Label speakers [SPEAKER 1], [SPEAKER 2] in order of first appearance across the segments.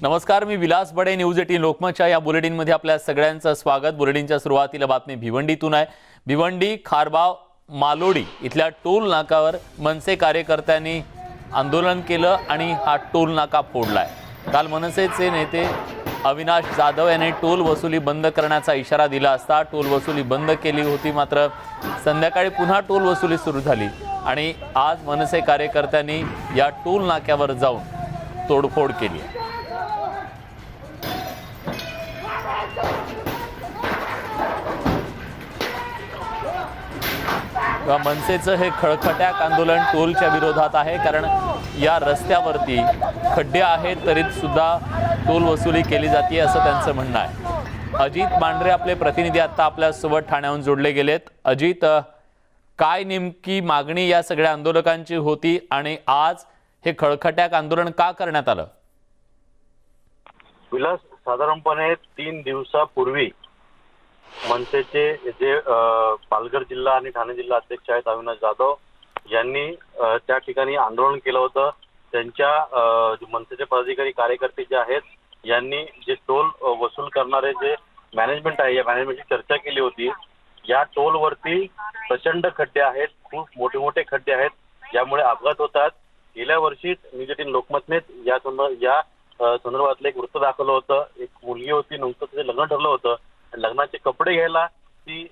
[SPEAKER 1] नमस्कार, मी विलास बडे. न्यूज 18 लोकमतच्या या बुलेटिनमध्ये आपल्या सगळ्यांचं स्वागत. बुलेटिनच्या सुरुवातीला बातमी भिवंडीतून आहे. भिवंडी खारबाव मालोडी इथल्या टोल नाकावर मनसे कार्यकर्त्यांनी आंदोलन केलं आणि हा टोल नाका फोडलाय. काल मनसेचे नेते अविनाश जाधव यांनी टोल वसुली बंद करण्याचा इशारा दिला असता टोल वसुली बंद केली होती, मात्र संध्याकाळी पुन्हा टोल वसुली सुरू झाली आणि आज मनसे कार्यकर्त्यांनी या टोल नाक्यावर जाऊन तोडफोड केली. मनसेचं हे खळखट्याक आंदोलन टोलच्या विरोधात आहे, कारण या रस्त्यावरती खड्डे आहेत तरी सुद्धा टोल वसुली केली जाते असं त्यांचं म्हणणं आहे. अजित मांढरे आपले प्रतिनिधी आता आपल्यासोबत ठाण्याहून जोडले गेलेत. अजित, काय नेमकी मागणी या सगळ्या आंदोलकांची होती आणि आज हे खळखट्याक आंदोलन का करण्यात आलं?
[SPEAKER 2] विलास, साधारणपणे 3 दिवसापूर्वी मनसेचे जे पालघर जिल्हा आणि ठाणे जिल्हा अध्यक्ष आहेत अविनाश जाधव यांनी त्या ठिकाणी आंदोलन केलं होतं. त्यांच्या मनसेचे पदाधिकारी कार्यकर्ते जे आहेत यांनी जे टोल वसूल करणारे जे मॅनेजमेंट आहे या मॅनेजमेंटची चर्चा केली होती. या टोलवरती प्रचंड खड्डे आहेत, खूप मोठे मोठे खड्डे आहेत, ज्यामुळे अपघात होतात. गेल्या वर्षीच न्यूज 18 लोकमतने या संदर्भातलं एक वृत्त दाखवलं होतं. एक मुलगी होती, नुकतंच तिचं लग्न ठरलं होतं, लग्नाचे कपडे घ्यायला ती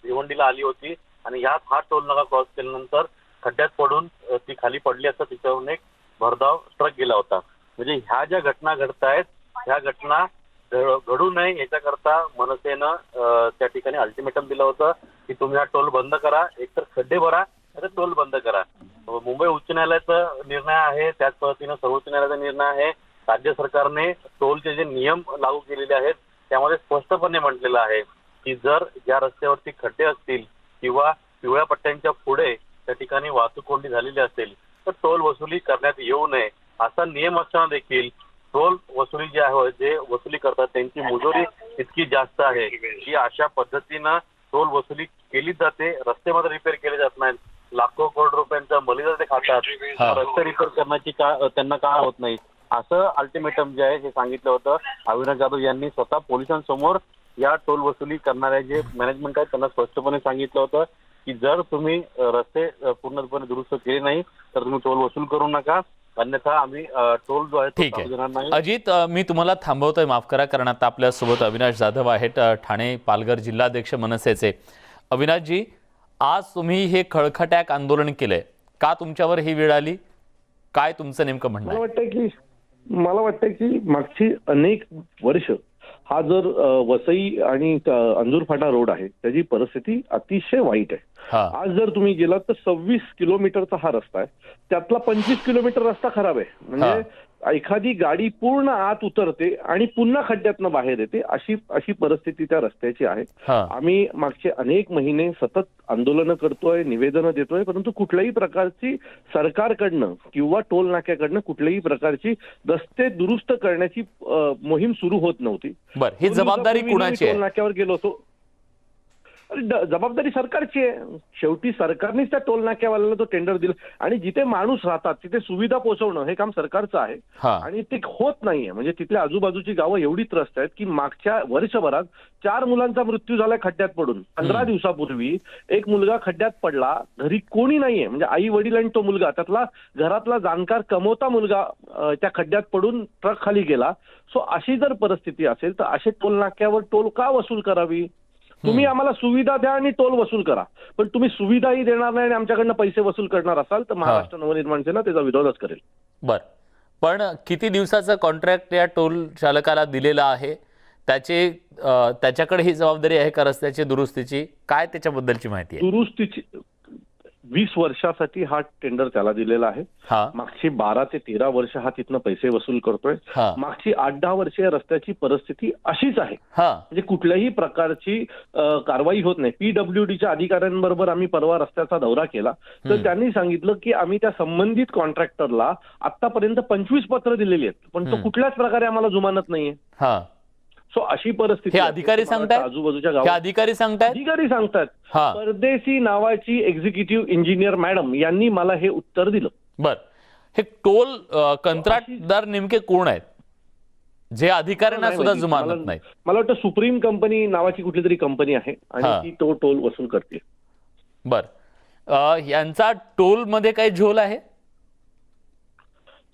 [SPEAKER 2] भिवंडीला आली होती आणि यात हा टोल नाका क्रॉस केल्यानंतर खड्ड्यात पडून ती खाली पडली असता तिच्यावरून एक भरधाव ट्रक गेला होता. म्हणजे ह्या ज्या घटना घडतायत ह्या घटना घडू नये याच्याकरता मनसेनं त्या ठिकाणी अल्टिमेटम दिलं होतं की तुम्ही हा टोल बंद करा, एकतर खड्डे भरा नाहीतर टोल बंद करा. मुंबई उच्च न्यायालयाचा निर्णय आहे, त्याच पद्धतीनं सर्वोच्च न्यायालयाचा निर्णय आहे. राज्य सरकारने टोलचे जे नियम लागू केलेले आहेत त्यामध्ये स्पष्टपणे म्हटलेलं आहे की जर या रस्त्यावरती खड्डे असतील किंवा पिवळ्या पट्ट्यांच्या पुढे त्या ठिकाणी वाहतूक कोंडी झालेली असेल तर टोल वसुली करण्यात येऊ नये असा नियम असताना देखील टोल वसुली जे आहे जे वसुली करतात त्यांची मुजोरी इतकी जास्त आहे की अशा पद्धतीनं टोल वसुली केली जाते. रस्ते मात्र रिपेअर केले जात नाहीत. लाखो करोड रुपयांचा मलिदा ते खातात, रस्ते रिपेअर करण्याची त्यांना का होत नाही असं अल्टिमेटम जे आहे हे सांगितलं होतं. अविनाश जाधव यांनी स्वतः पोलिसांसमोर या टोल वसुली करणाऱ्या जे मॅनेजमेंट आहे त्यांना स्पष्टपणे सांगितलं होतं की जर तुम्ही रस्ते पूर्णपणे दुरुस्त केले नाही तर तुम्ही टोल वसूल करू नका, अन्यथा आम्ही टोल जो आहे तो देणार नाही.
[SPEAKER 1] अजित, मी तुम्हाला थांबवतोय, माफ करा, कारण आता आपल्यासोबत अविनाश जाधव आहेत, ठाणे पालघर जिल्हाध्यक्ष मनसेचे. अविनाशजी, आज तुम्ही हे खळखट्याक आंदोलन केलंय, का तुमच्यावर ही वेळ आली? काय तुमचं नेमकं म्हणणं आहे?
[SPEAKER 3] मला वाटतं की मागची अनेक वर्ष हा जर वसई आणि अंजूर फाटा रोड आहे त्याची परिस्थिती अतिशय वाईट आहे. आज जर तुम्ही गेलात तर 26 किलोमीटरचा हा रस्ता आहे, त्यातला 25 किलोमीटर रस्ता खराब आहे. म्हणजे एखादी गाडी पूर्ण आत उतरते आणि पुन्हा खड्ड्यातनं बाहेर येते अशी परिस्थिती त्या रस्त्याची आहे. आम्ही मागचे अनेक महिने सतत आंदोलनं करतोय, निवेदनं देतोय, परंतु कुठल्याही प्रकारची सरकारकडनं किंवा टोल नाक्याकडनं कुठल्याही प्रकारची रस्ते दुरुस्त करण्याची मोहीम सुरू होत नव्हती.
[SPEAKER 1] बरं, ही जबाबदारी कुणाची आहे?
[SPEAKER 3] टोल नाक्यावर गेलो होतो, जबाबदारी सरकारची आहे. शेवटी सरकारनेच त्या टोल नाक्यावाल्याला तो टेंडर दिला आणि जिथे माणूस राहतात तिथे सुविधा पोहोचवणं हे काम सरकारचं आहे आणि ते होत नाहीये. म्हणजे तिथल्या आजूबाजूची गावं एवढी त्रस्त आहेत की मागच्या वर्षभरात 4 मुलांचा मृत्यू झालाय खड्ड्यात पडून. 15 दिवसापूर्वी एक मुलगा खड्ड्यात पडला, घरी कोणी नाहीये, म्हणजे आई वडील आणि तो मुलगा, त्यातला घरातला जाणकार कमवता मुलगा त्या खड्ड्यात पडून ट्रक खाली गेला. सो अशी जर परिस्थिती असेल तर असे टोल नाक्यावर टोल का वसूल करावी? तुम्ही आम्हाला सुविधा द्या आणि टोल वसूल करा, पण तुम्ही सुविधाही देणार नाही आणि आमच्याकडनं पैसे वसूल करणार असाल तर महाराष्ट्र नवनिर्माण सेना त्याचा विरोधच करेल.
[SPEAKER 1] बर, पण किती दिवसाचं कॉन्ट्रॅक्ट या टोल चालकाला दिलेलं आहे? त्याच्याकडे ही जबाबदारी आहे का रस्त्याची दुरुस्तीची? काय त्याच्याबद्दलची माहिती आहे?
[SPEAKER 3] दुरुस्तीची 20 वर्षासाठी हा टेंडर त्याला दिलेला आहे. मागची 12 ते 13 वर्ष हा तिथनं पैसे वसूल करतोय. मागची 8-10 वर्ष या रस्त्याची परिस्थिती अशीच आहे. म्हणजे कुठल्याही प्रकारची कारवाई होत नाही. पीडब्ल्यूडीच्या अधिकाऱ्यांबरोबर आम्ही परवा रस्त्याचा दौरा केला तर त्यांनी सांगितलं की आम्ही त्या संबंधित कॉन्ट्रॅक्टरला आतापर्यंत 25 पत्र दिलेली आहेत, पण तो कुठल्याच प्रकारे आम्हाला जुमानत नाहीये. सो अशी परिस्थिती
[SPEAKER 1] अधिकारी सांगतात,
[SPEAKER 3] आजूबाजूच्या गावात अधिकारी सांगतात. परदेशी नावाची एक्झिक्युटिव्ह इंजिनियर मॅडम यांनी मला हे उत्तर दिलं.
[SPEAKER 1] बर, हे टोल कंत्राटदार नेमके कोण आहेत? जे अधिकाऱ्यांना
[SPEAKER 3] नाही
[SPEAKER 1] सुद्धा
[SPEAKER 3] माहिती.
[SPEAKER 1] जुमानत नाही.
[SPEAKER 3] मला वाटतं सुप्रीम कंपनी नावाची कुठली तरी कंपनी आहे आणि
[SPEAKER 1] हा.
[SPEAKER 3] ती तो टोल वसूल करते.
[SPEAKER 1] बर, यांचा टोल मध्ये काही झोल आहे?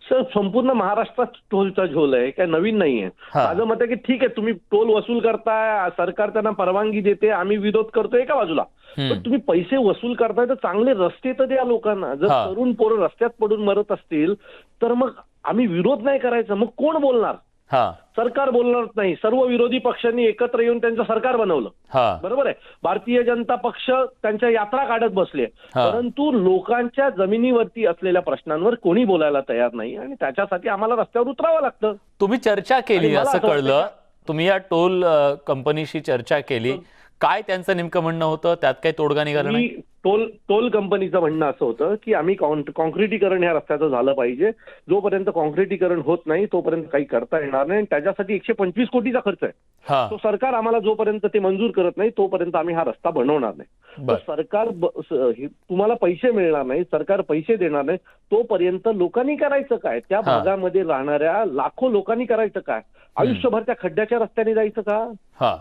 [SPEAKER 3] सर संपूर्ण महाराष्ट्रात टोलचा झोल आहे, काय नवीन नाहीये.
[SPEAKER 1] हा.
[SPEAKER 3] माझं मत आहे की ठीक आहे, तुम्ही टोल वसूल करताय, सरकार त्यांना परवानगी देते, आम्ही विरोध करतोय एका बाजूला, पण तुम्ही पैसे वसूल करताय तर चांगले रस्ते तर द्या लोकांना. जर
[SPEAKER 1] हा.
[SPEAKER 3] तरुण पोरं रस्त्यात पडून मरत असतील तर मग आम्ही विरोध नाही करायचा, मग कोण बोलणार?
[SPEAKER 1] हा
[SPEAKER 3] सरकार बोलणार नाही. सर्व विरोधी पक्षांनी एकत्र येऊन त्यांचं सरकार बनवलं,
[SPEAKER 1] हा
[SPEAKER 3] बरोबर आहे. भारतीय जनता पक्ष त्यांच्या यात्रा काढत बसले,
[SPEAKER 1] हा.
[SPEAKER 3] परंतु लोकांच्या जमिनीवरती असलेल्या प्रश्नांवर कोणी बोलायला तयार नाही आणि त्याच्यासाठी आम्हाला रस्त्यावर उतरावं लागतं.
[SPEAKER 1] तुम्ही चर्चा केली
[SPEAKER 3] आणि मला
[SPEAKER 1] असं
[SPEAKER 3] असं वाटतं
[SPEAKER 1] कळलं, तुम्ही या टोल कंपनीशी चर्चा केली, काय त्यांचं नेमकं म्हणणं होतं? त्यात काही तोडगा निघाला नाही?
[SPEAKER 3] टोल कंपनीचं म्हणणं असं होतं की आम्ही कॉन्क्रिटीकरण ह्या रस्त्याचं झालं पाहिजे. जोपर्यंत कॉन्क्रिटीकरण होत नाही तोपर्यंत काही करता येणार नाही. त्याच्यासाठी 125 कोटीचा खर्च आहे.
[SPEAKER 1] हा
[SPEAKER 3] तो सरकार आम्हाला जोपर्यंत ते मंजूर करत नाही तोपर्यंत आम्ही हा रस्ता बनवणार नाही.
[SPEAKER 1] बर.
[SPEAKER 3] तर सरकार तुम्हाला पैसे मिळणार नाही, सरकार पैसे देणार नाही तोपर्यंत लोकांनी करायचं काय? त्या
[SPEAKER 1] हा.
[SPEAKER 3] भागामध्ये राहणाऱ्या लाखो लोकांनी करायचं काय? आयुष्यभर त्या खड्ड्याच्या रस्त्याने जायचं का?
[SPEAKER 1] हा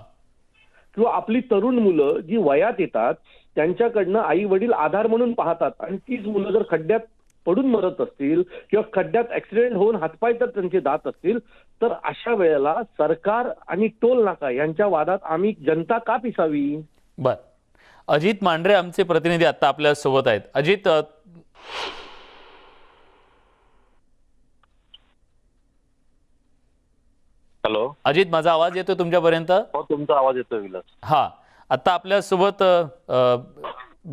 [SPEAKER 3] किंवा आपली तरुण मुलं जी वयात येतात त्यांच्याकडनं आई वडील आधार म्हणून पाहतात आणि तीच मुलं जर खड्ड्यात पडून मरत असतील किंवा खड्ड्यात ऍक्सिडेंट होऊन हातपाय तर त्यांचे दात असतील तर अशा वेळेला सरकार आणि टोल नाका यांच्या वादात आम्ही जनता का पिसावी?
[SPEAKER 1] बर. अजित मांढरे आमचे प्रतिनिधी आता आपल्या सोबत आहेत. अजित,
[SPEAKER 2] हॅलो.
[SPEAKER 1] अजित माझा आवाज येतोय तुमच्यापर्यंत?
[SPEAKER 2] हो, तुमचा आवाज येतोय विलास.
[SPEAKER 1] हा, आता आपल्यासोबत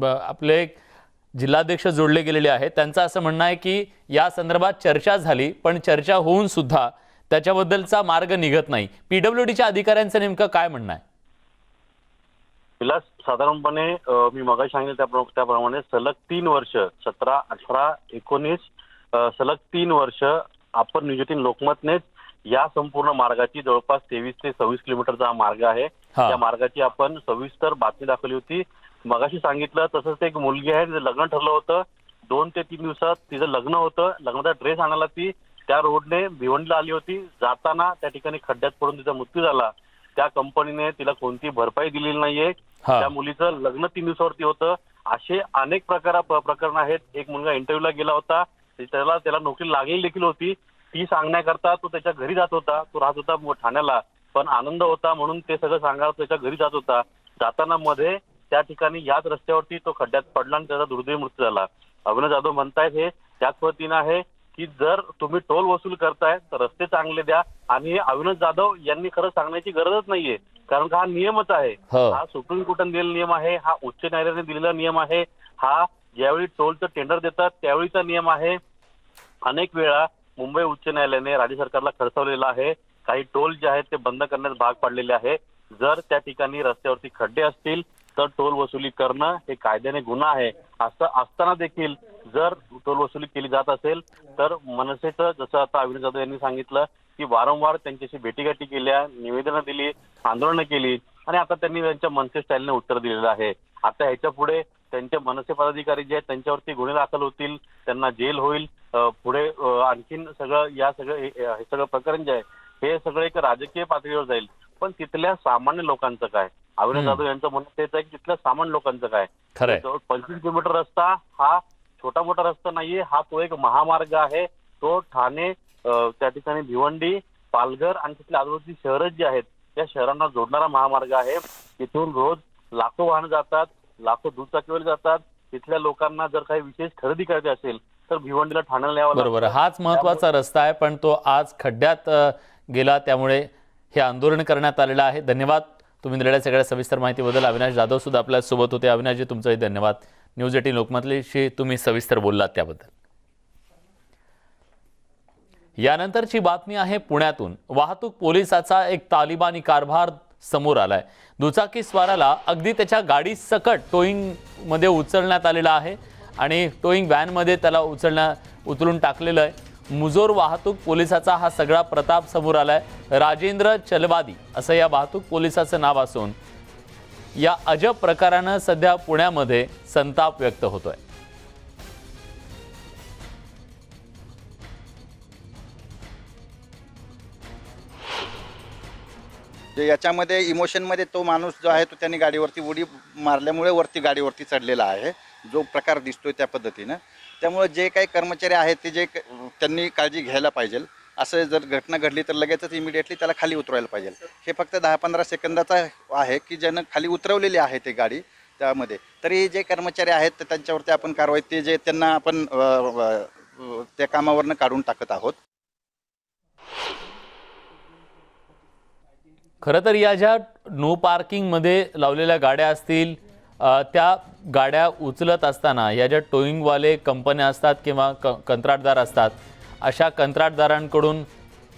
[SPEAKER 1] आपले जिल्हाध्यक्ष जोडले गेलेले आहेत. त्यांचं असं म्हणणं आहे की या संदर्भात चर्चा झाली, पण चर्चा होऊन सुद्धा त्याच्याबद्दलचा मार्ग निघत नाही. पीडब्ल्यूडीच्या अधिकाऱ्यांचं नेमकं काय म्हणणं आहे?
[SPEAKER 2] विलास, साधारणपणे मी मगाशी सांगितलं त्याप्रमाणे सलग 3 वर्ष 17, 18, 19 सलग 3 वर्ष आपण न्यूज18 लोकमतनेच या संपूर्ण मार्गाची जवळपास 23 ते 26 किलोमीटरचा हा मार्ग आहे.
[SPEAKER 1] हा.
[SPEAKER 2] या मार्गाची आपण सविस्तर बातमी दाखवली होती. मगाशी सांगितलं तसंच एक मुलगी आहे, तिचं लग्न ठरलं होतं. 2 ते 3 दिवसात तिचं लग्न होतं. लग्नाचा ड्रेस आणायला ती त्या रोडने भिवंडीला आली होती. जाताना त्या ठिकाणी खड्ड्यात पडून तिचा मृत्यू झाला. त्या कंपनीने तिला कोणती भरपाई दिलेली नाहीये.
[SPEAKER 1] हा.
[SPEAKER 2] त्या मुलीचं लग्न 3 दिवसावरती होतं. असे अनेक प्रकरण आहेत. एक मुलगा इंटरव्ह्यूला गेला होता, त्याला नोकरी लागलेली देखील होती. ती सांगण्याकरता तो त्याच्या घरी जात होता. तो राहत होता ठाण्याला, पण आनंद होता म्हणून ते सगळं सांगायला त्याच्या घरी जात होता. जाताना मध्ये त्या ठिकाणी याच रस्त्यावरती तो खड्ड्यात पडला आणि त्याचा दुर्दैवी मृत्यू झाला. अविनाश जाधव म्हणतायत हे त्याच पद्धतीनं आहे की जर तुम्ही टोल वसूल करताय तर रस्ते चांगले द्या. आणि हे अविनाश जाधव यांनी खरं सांगण्याची गरजच नाहीये, कारण का हा नियमच आहे.
[SPEAKER 1] हो.
[SPEAKER 2] हा सुप्रीम कोर्टाने दिलेला नियम आहे, हा उच्च न्यायालयाने दिलेला नियम आहे, हा ज्यावेळी टोलचं टेंडर देतात त्यावेळीचा नियम आहे. अनेक वेळा मुंबई उच्च न्यायालयाने राज्य सरकारला खडसावलेलं आहे. काही टोल जे आहेत ते बंद करण्यास भाग पाडलेले आहे. जर त्या ठिकाणी रस्त्यावरती खड्डे असतील तर टोल वसुली करणं हे कायद्याने गुन्हा आहे. असं असताना देखील जर टोल वसुली केली जात असेल तर मनसेचं, जसं आता अविनाश जाधव यांनी सांगितलं की वारंवार त्यांच्याशी भेटीगाठी केल्या, निवेदनं दिली, आंदोलनं केली आणि आता त्यांनी त्यांच्या मनसे स्टाईलने उत्तर दिलेलं आहे. आता ह्याच्या पुढे त्यांचे मनसे पदाधिकारी जे आहेत त्यांच्यावरती गुन्हे दाखल होतील, त्यांना जेल होईल. पुढे आणखीन हे सगळं प्रकरण जे आहे हे सगळं एक राजकीय पातळीवर जाईल. पण तिथल्या सामान्य लोकांचं काय? अविनाश जाधव यांचं म्हणणं तेच आहे की तिथल्या सामान्य लोकांचं काय? 25 किलोमीटर रस्ता हा छोटा मोठा रस्ता नाहीये, हा तो एक महामार्ग आहे. तो ठाणे, त्या ठिकाणी भिवंडी, पालघर आणि तिथल्या आजूबाजूची शहरं जी आहेत त्या शहरांना जोडणारा महामार्ग आहे. तिथून रोज लाखो वाहनं जातात, लाखो दुचाकीवर जातात. तिथल्या लोकांना जर काही विशेष खरेदी करायची असेल तर भिवंडीला, ठाण्याला यावं लागतं.
[SPEAKER 1] बरोबर, हाच महत्वाचा रस्ता आहे, पण तो आज खड्ड्यात गेला, त्यामुळे हे आंदोलन करण्यात आलेलं आहे. धन्यवाद तुम्ही दिलेल्या सगळ्या सविस्तर माहितीबद्दल. अविनाश जाधव सुद्धा आपल्या सोबत होते. अविनाशजी, तुमचाही धन्यवाद. न्यूज18 लोकमतशी तुम्ही सविस्तर बोललात त्याबद्दल. यानंतरची बातमी आहे पुण्यातून. वाहतूक पोलिसाचा एक तालिबानी कारभार समोर आलाय. दुचाकी स्वाराला अगदी त्याच्या गाडी सकट टोईंग मध्ये उचलण्यात आलेला आहे आणि टोईंग व्हॅन मध्ये त्याला उचलून टाकलेलं आहे. मुजोर वाहतूक पोलिसाचा हा सगळा प्रताप समोर आलाय. राजेंद्र चलवादी असं या वाहतूक पोलिसाचं नाव असून या अजब प्रकारानं सध्या पुण्यामध्ये संताप व्यक्त होतोय.
[SPEAKER 4] जे याच्यामध्ये इमोशनमध्ये तो माणूस जो आहे तो त्यांनी गाडीवरती उडी मारल्यामुळे वरती गाडीवरती चढलेला आहे, जो प्रकार दिसतोय त्या पद्धतीनं. त्यामुळे जे काही कर्मचारी आहेत ते त्यांनी काळजी घ्यायला पाहिजे. असं जर घटना घडली तर लगेचच इमिडिएटली त्याला खाली उतरवायला पाहिजे. हे फक्त 10-15 सेकंदाचा आहे की ज्यानं खाली उतरवलेली आहे ते गाडी त्यामध्ये. तरी जे कर्मचारी आहेत तर त्यांच्यावरती आपण कारवाई जे त्यांना आपण त्या कामावरनं काढून टाकत आहोत.
[SPEAKER 1] खरं तर या ज्या नो पार्किंगमध्ये लावलेल्या गाड्या असतील त्या गाड्या उचलत असताना या ज्या टोईंगवाले कंपन्या असतात किंवा कंत्राटदार असतात, अशा कंत्राटदारांकडून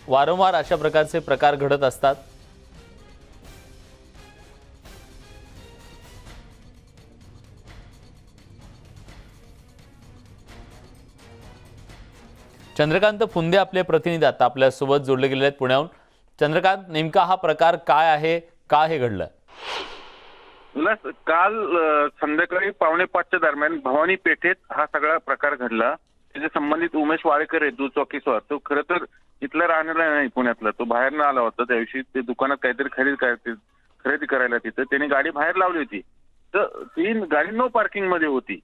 [SPEAKER 1] वारंवार अशा प्रकारचे प्रकार घडत असतात. चंद्रकांत फुंदे आपले प्रतिनिधी आता आपल्यासोबत जोडले गेले आहेत पुण्याहून. चंद्रकांत, नेमका हा प्रकार काय आहे, का हे घडलं?
[SPEAKER 5] काल संध्याकाळी 4:45च्या दरम्यान भवानी पेठेत हा सगळा प्रकार घडला. त्याचे संबंधित उमेश वाळेकर आहे दुचाकीस्वार. तो खरं तर इथला राहणारा नाही पुण्यातला, तो बाहेरनं आला होता. त्या दिवशी ते दुकानात काहीतरी खरेदी करायला तिथं त्याने गाडी बाहेर लावली होती. तर ती गाडी नो पार्किंग मध्ये होती.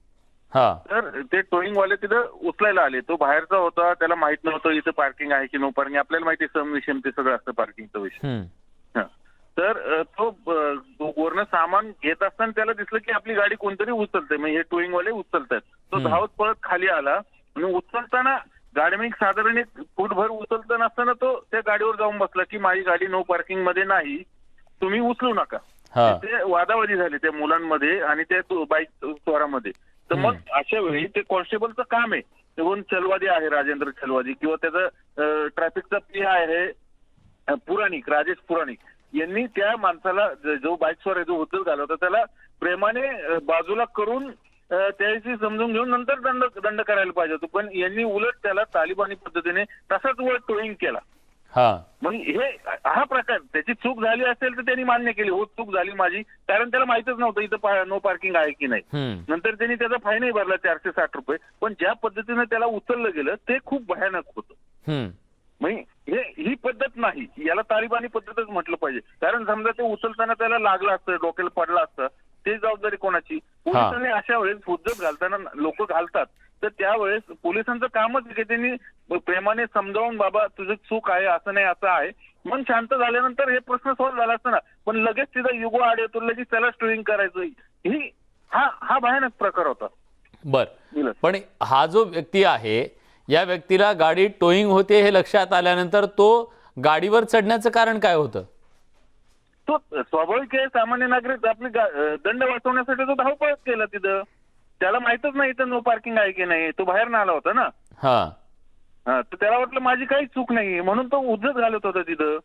[SPEAKER 5] तर ते टोईंगवाले तिथं उचलायला आले. तो बाहेरचा होता, त्याला माहित नव्हतं इथं पार्किंग आहे की नो पार्किंग. आपल्याला माहिती सम विषम ते सगळं असतं पार्किंगचा विषय. तर तो वरनं सामान घेत असताना त्याला दिसलं की आपली गाडी कोणतरी उचलतंय, म्हणजे हे टोईंगवाले उचलतात. तो धावत पळत खाली आला आणि उचलताना गाडी मी साधारण 1 फूटभर उचलताना असताना तो त्या गाडीवर जाऊन बसला की माझी गाडी नो पार्किंग मध्ये नाही, तुम्ही उचलू नका. ते वादावादी झाले त्या मुलांमध्ये आणि त्या बाईक स्वारामध्ये. तर मग अशा वेळी ते कॉन्स्टेबलचं काम आहे, ते कोण चलवादी आहे राजेंद्र चलवादी किंवा त्याचा ट्रॅफिकचा पी आहे पुराणिक राजेश पुराणिक यांनी त्या माणसाला जो बाईक स्वार आहे जो उचल घाला होता त्याला प्रेमाने बाजूला करून त्याची समजून घेऊन नंतर दंड करायला पाहिजे होतं. पण यांनी उलट त्याला तालिबानी पद्धतीने तसाच उलट टोईंग केला. मग हे हा प्रकार त्याची चूक झाली असेल तर त्यांनी मान्य केली, हो चूक झाली माझी, कारण त्याला माहितच नव्हतं इथं नो पार्किंग आहे की नाही. नंतर त्यांनी त्याचा फाईनही भरला 460 रुपये. पण ज्या पद्धतीने त्याला उचललं गेलं ते खूप भयानक होतं. म्हणजे ही पद्धत नाही, याला तालिबानी पद्धतच म्हटलं पाहिजे. कारण समजा ते उचलताना त्याला लागलं असतं, डोक्याला पडलं असतं, ते जबाबदारी कोणाची? पोलिसांनी अशा वेळेस हुज्जत घालताना लोक घालतात, तर त्यावेळेस पोलिसांचं कामच की त्यांनी प्रेमाने समजावून बाबा तुझं चूक आहे, असं नाही असं आहे, मग शांत झाल्यानंतर हे प्रश्न सॉल्व्ह झाला असता ना. पण लगेच तिथं युगो आड येतो, लगेच त्याला स्टोईंग करायचं, ही हा भयानक प्रकार होता.
[SPEAKER 1] बर, पण हा जो व्यक्ती आहे या व्यक्तीला गाडी टोईंग होते हे लक्षात आल्यानंतर तो गाडीवर चढण्याचं कारण काय होतं?
[SPEAKER 5] तो स्वाभाविक आहे, सामान्य नागरिक आपली दंड वाचवण्यासाठी तो धावपळच केला तिथं. त्याला माहितच नाही इथं नो पार्किंग आहे की नाही, तो बाहेर आला होता ना. तर त्याला वाटलं माझी काही चूक नाही म्हणून तो उद्धत घालत होता तिथं.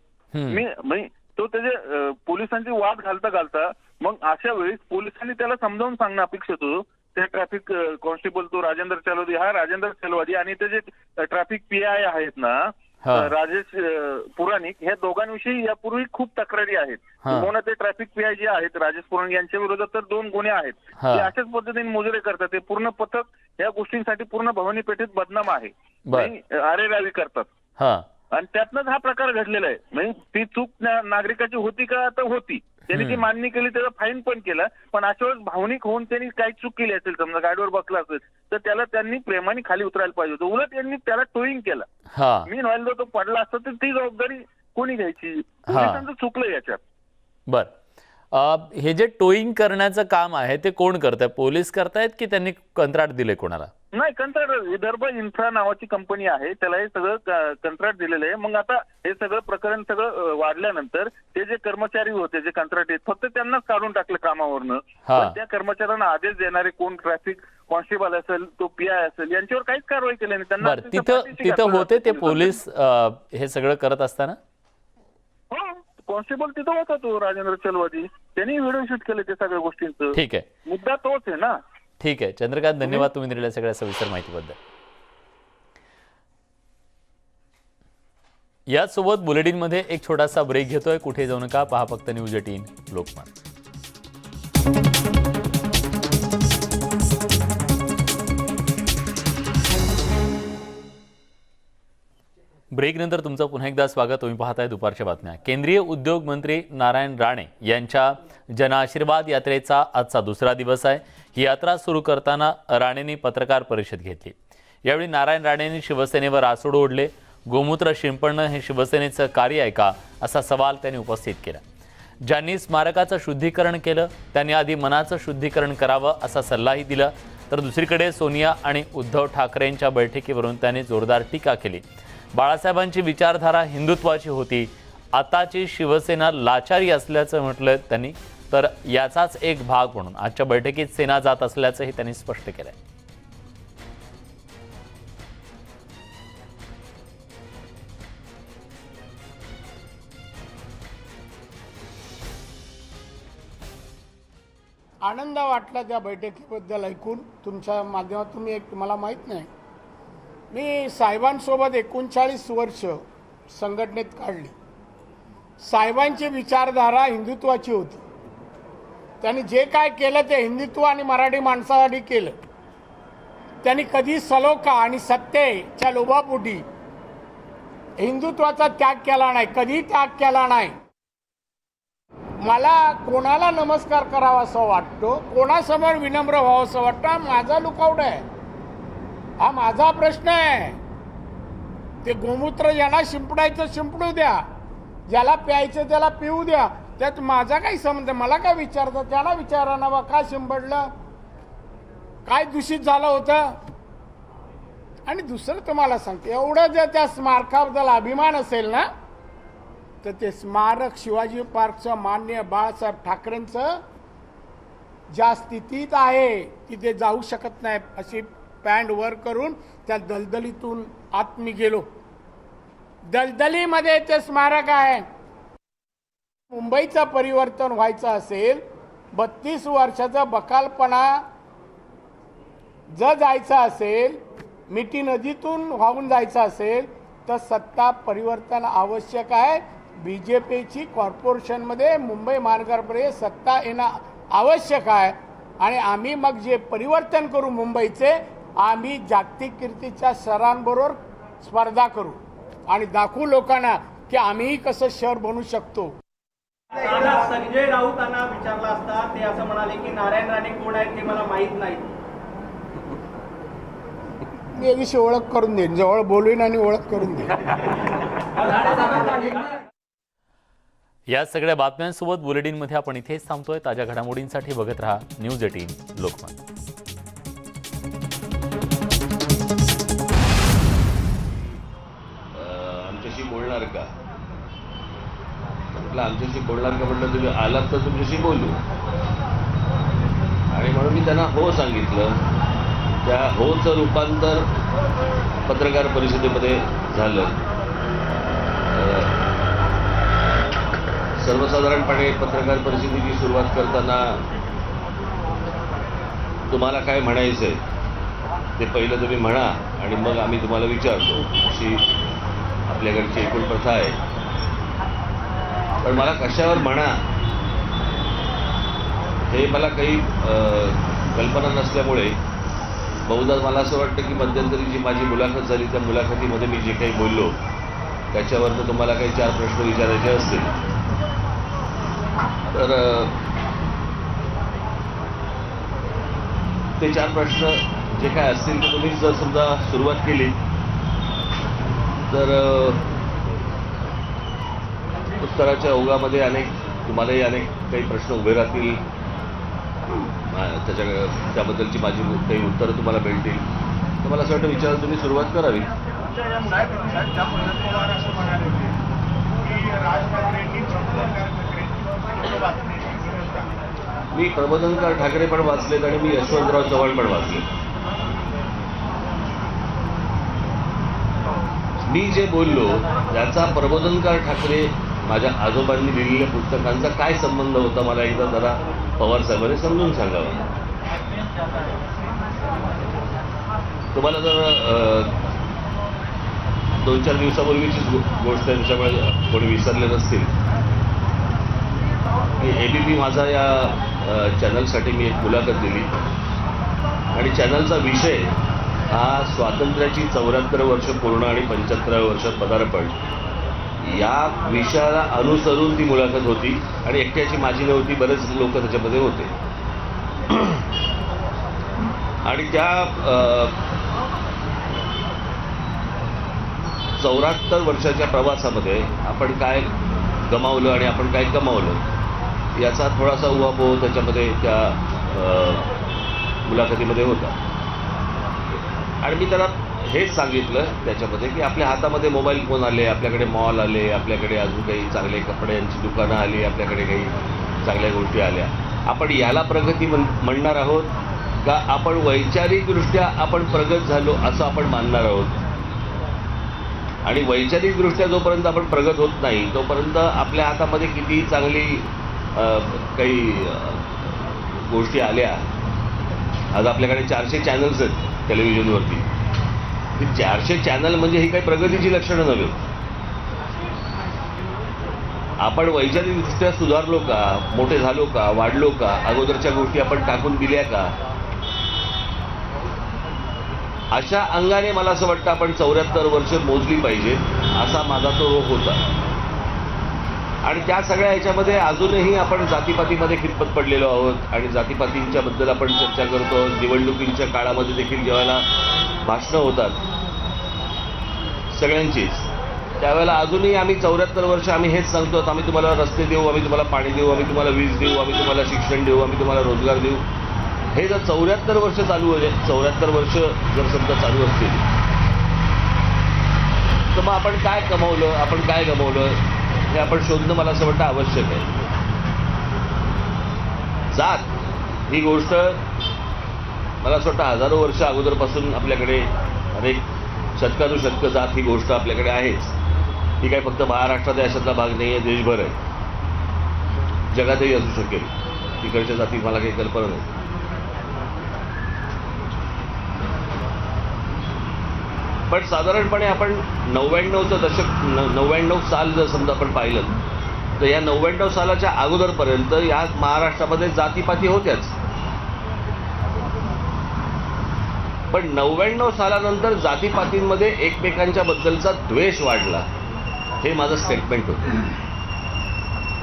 [SPEAKER 5] तो त्याचे पोलिसांची वाद घालता मग अशा वेळी पोलिसांनी त्याला समजावून सांगणं अपेक्षित होतं. त्या ट्रॅफिक कॉन्स्टेबल तो राजेंद्र चलवादी, हा राजेंद्र चलवादी आणि त्याचे ट्रॅफिक पीआय आहेत ना राजेश पुराणिक, ह्या दोघांविषयी यापूर्वी खूप तक्रारी आहेत. किंवा ते ट्रॅफिक पीआय जे आहेत राजेश पुराणिक यांच्या विरोधात तर 2 गुन्हे आहेत. ते अशाच पद्धतीने मुजरे करतात. ते पूर्ण पथक या गोष्टींसाठी पूर्ण भवानी पेठेत बदनाम आहे, आरेरावी करतात आणि त्यातनंच हा प्रकार घडलेला आहे. म्हणजे ती चूक नागरिकाची होती का? तर होती, त्यांनी ती मान्य केली, त्याचा फाईन पण केला. पण अशा वेळेस भावनिक होऊन त्यांनी काही चूक केली असेल, समजा गाडीवर बसला असेल तर त्याला त्यांनी प्रेमाने खाली उतरायला पाहिजे होतं. उलट यांनी त्याला टोईंग केलं. मी व्हायला तो पडला असता तर ती जबाबदारी कोणी घ्यायची? पोलिसांचं चुकलं याच्यात.
[SPEAKER 1] बर, हे जे टोईंग करण्याचं काम आहे ते कोण करताय? पोलीस करतायत की त्यांनी कंत्राट दिले कोणाला?
[SPEAKER 5] नाही, कंत्राट विदर्भ इन्फ्रा नावाची कंपनी आहे, त्याला हे सगळं कंत्राट दिलेलं आहे. मग आता हे सगळं प्रकरण सगळं वाढल्यानंतर ते जे कर्मचारी होते जे कंत्राट आहेत फक्त त्यांनाच काढून टाकलं कामावरनं. त्या कर्मचाऱ्यांना आदेश देणारे कोण ट्रॅफिक कॉन्स्टेबल असेल, तो पीआय असेल, यांच्यावर काहीच कारवाई केली नाही. त्यांना
[SPEAKER 1] तिथं होते ते पोलीस हे सगळं करत असताना?
[SPEAKER 5] हो, कॉन्स्टेबल तिथं होता तो राजेंद्र चलवादी, त्यांनी व्हिडिओ शूट केले ते सगळ्या गोष्टींचं.
[SPEAKER 1] ठीक आहे,
[SPEAKER 5] मुद्दा तोच आहे ना.
[SPEAKER 1] ठीक आहे चंद्रकांत, धन्यवाद तुम्ही दिलेल्या सगळ्या सविस्तर माहितीबद्दल. यासोबत बुलेटिनमध्ये एक छोटासा ब्रेक घेतोय, कुठे जाऊ नका, पहा फक्त न्यूज 18 लोकमत. ब्रेकनंतर तुमचं पुन्हा एकदा स्वागत. तुम्ही पाहताय दुपारच्या बातम्या. केंद्रीय उद्योग मंत्री नारायण राणे यांच्या जनआशीर्वाद यात्रेचा आजचा दुसरा दिवस आहे. ही यात्रा सुरू करताना राणेंनी पत्रकार परिषद घेतली. यावेळी नारायण राणेंनी शिवसेनेवर आसूड ओढले. गोमूत्र शिंपडणं हे शिवसेनेचं कार्य आहे का, असा सवाल त्यांनी उपस्थित केला. ज्यांनी स्मारकाचं शुद्धीकरण केलं त्यांनी आधी मनाचं शुद्धीकरण करावं असा सल्लाही दिला. तर दुसरीकडे सोनिया आणि उद्धव ठाकरेंच्या बैठकीवरून त्यांनी जोरदार टीका केली. बाळासाहेबांची विचारधारा हिंदुत्वाची होती, आताची शिवसेना लाचारी असल्याचं म्हटलं त्यांनी. तर याचाच एक भाग म्हणून आजच्या बैठकीत सेना जात असल्याचंही त्यांनी स्पष्ट केलंय.
[SPEAKER 6] आनंद वाटला त्या बैठकीबद्दल ऐकून. तुमच्या माध्यमातून मी मला माहीत नाही, मी साहेबांसोबत 39 वर्ष संघटनेत काढली. साहेबांची विचारधारा हिंदुत्वाची होती. त्यांनी जे काय केलं ते हिंदुत्व आणि मराठी माणसासाठी केलं. त्यांनी कधी सलोखा आणि सत्तेच्या लोभापोटी हिंदुत्वाचा त्याग केला नाही, कधी त्याग केला नाही. मला कोणाला नमस्कार करावा असं वाटतो, कोणासमोर विनम्र व्हावं असं वाटतं, हा माझा लुकआउट आहे, हा माझा प्रश्न आहे. ते गोमूत्र ज्यांना शिंपडायचं शिंपडू द्या, ज्याला प्यायचं त्याला पिऊ द्या, त्यात माझा काही संबंध. मला काय विचारतं, त्याला विचारा ना, का शिंपडलं, काय दूषित झालं होतं. आणि दुसरं तुम्हाला सांगते, एवढं जर त्या स्मारकाबद्दल अभिमान असेल ना, तर ते स्मारक शिवाजी पार्कचं माननीय बाळासाहेब ठाकरेंचं ज्या स्थितीत आहे तिथे जाऊ शकत नाही. अशी पॅन्ट वर करून त्या दलदलीतून आत मी गेलो. दलदलीमध्ये ते स्मारक आहे. मुंबईचं परिवर्तन व्हायचं असेल, 32 वर्षाचा बकालपणा जर जायचं असेल, मिठी नदीतून वाहून जायचं असेल, तर सत्ता परिवर्तन आवश्यक आहे. बीजेपीची कॉर्पोरेशनमध्ये मुंबई महानगरपालिकेत सत्ता येणं आवश्यक आहे. आणि आम्ही मग जे परिवर्तन करू मुंबईचे, आम्ही जागतिक कीर्तीच्या शहरांबरोबर स्पर्धा करू आणि दाखवू लोकांना की आम्हीही कसं शहर बनू शकतो.
[SPEAKER 7] संजय राऊतांना विचारला असता ते असं म्हणाले की नारायण राणे कोण आहेत हे मला माहीत नाही.
[SPEAKER 6] मी याची ओळख करून देईन, जवळ बोलवीन आणि ओळख करून देईन.
[SPEAKER 1] या सगळ्या बातम्यांसोबत बुलेटिनमध्ये आपण इथेच थांबतोय. ताज्या घडामोडींसाठी बघत रहा न्यूज 18 लोकमत.
[SPEAKER 8] आमच्याशी बोलणार का म्हटलं, आमच्याशी बोलणार का म्हटलं, तुम्ही आलात तर तुमच्याशी बोलू. आणि म्हणून मी त्यांना हो सांगितलं. त्या होचं रूपांतर पत्रकार परिषदेमध्ये झालं. सर्वसाधारणपणे पत्रकार परिषदेची सुरुवात करताना तुम्हाला काय म्हणायचं आहे ते पहिलं तुम्ही म्हणा आणि मग आम्ही तुम्हाला विचारतो, अशी आपल्याकडची एकूण प्रथा आहे. पण मला कशावर म्हणा हे मला काही कल्पना नसल्यामुळे बहुधा मला असं वाटतं की मध्यंतरी जी माझी मुलाखत झाली त्या मुलाखतीमध्ये मी जे काही बोललो त्याच्यावरनं तुम्हाला काही 4 प्रश्न विचारायचे असतील तर ते 4 प्रश्न जे काय असतील ते तुम्ही जर समजा सुरुवात केली तर उत्तराच्या ओघामध्ये तुम्हालाही अनेक काही प्रश्न उभे राहतील. त्याबद्दलची माझी काही उत्तरं तुम्हाला भेटतील. तर मला असं वाटतं विचारायला तुम्ही सुरुवात करावी. मी प्रबोधनकार ठाकरे पण वाचलेत आणि मी यशवंतराव चव्हाण पण वाचले. मी जे बोललो त्याचा प्रबोधनकार ठाकरे माझ्या आजोबांनी लिहिलेल्या पुस्तकांचा काय संबंध होता मला एकदा जरा पवार साहेबांनी समजून सांगावं. तुम्हाला जर 2-4 दिवसापूर्वीचीच गोष्ट त्यांच्यामुळे कोणी विसरले नसतील की ABP माझा या चॅनलसाठी मी एक मुलाखत दिली आणि चॅनलचा विषय हा स्वातंत्र्याची 74 वर्ष पूर्ण आणि 75 वर्ष पदार्पण या विषयाला अनुसरून ती मुलाखत होती आणि एकट्याची माझी नव्हती, बरेच लोक त्याच्यामध्ये होते. आणि त्या 74 वर्षाच्या प्रवासामध्ये आपण काय गमावलं आणि आपण काय कमावलं याचा थोडासा उहापोह त्याच्यामध्ये त्या मुलाखतीमध्ये होता. आणि मी त्याला हेच सांगितलं त्याच्यामध्ये की आपल्या हातामध्ये मोबाईल फोन आले, आपल्याकडे मॉल आले, आपल्याकडे अजून काही चांगले कपड्यांची दुकानं आली, आपल्याकडे काही चांगल्या गोष्टी आल्या. आपण याला प्रगती म्हणणार आहोत का आपण वैचारिकदृष्ट्या आपण प्रगत झालो असं आपण मानणार आहोत? आणि वैचारिकदृष्ट्या जोपर्यंत आपण प्रगत होत नाही तोपर्यंत आपल्या हातामध्ये किती चांगली काही गोष्टी आल्या. आज आपल्याकडे 400 चॅनल्स आहेत टेलिव्हिजनवरती. ही 400 चॅनल म्हणजे ही काही प्रगतीची लक्षणं नव्हे. आपण वैचारिकदृष्ट्या सुधारलो का, मोठे झालो का, वाढलो का, अगोदरच्या गोष्टी आपण टाकून दिल्या का, अशा अंगाने मला असं वाटतं आपण 74 वर्ष मोजली पाहिजे असा माझा तो रोग होता. आणि त्या सगळ्या ह्याच्यामध्ये अजूनही आपण जातीपातीमध्ये खितपत पडलेलो आहोत आणि जातीपातींच्या बद्दल आपण चर्चा करतो. निवडणुकींच्या काळामध्ये देखील जेव्हा भाषणं होतात सगळ्यांचीच, त्यावेळेला अजूनही आम्ही 74 वर्ष आम्ही हेच सांगतो, आम्ही तुम्हाला रस्ते देऊ, आम्ही तुम्हाला पाणी देऊ, आम्ही तुम्हाला वीज देऊ, आम्ही तुम्हाला शिक्षण देऊ, आम्ही तुम्हाला रोजगार देऊ. हे जर 74 वर्ष चालू आहे, 74 वर्ष जर समजा चालू असतील तर मग आपण काय कमावलं, आपण काय गमावलं हे आपण शोधणं मला असं वाटतं आवश्यक आहे. जात ही गोष्ट मला असं वाटतं हजारो वर्ष अगोदरपासून आपल्याकडे अनेक शतकानुशतकं जात ही गोष्ट आपल्याकडे आहेच. ही काय फक्त महाराष्ट्रात अशातला भाग नाही आहे, देशभर आहे, जगातही असू शकेल. तिकडच्या जाती मला काही कल्पना नाही. पण साधारणपणे आपण 99चं दशक 99 साल जर समजा आपण पाहिलं तर या 99 सालाच्या अगोदरपर्यंत या महाराष्ट्रामध्ये जातीपाती होत्याच. पण 99 सालानंतर जातीपातींमध्ये एकमेकांच्या बद्दलचा द्वेष वाढला, हे माझं स्टेटमेंट होतं.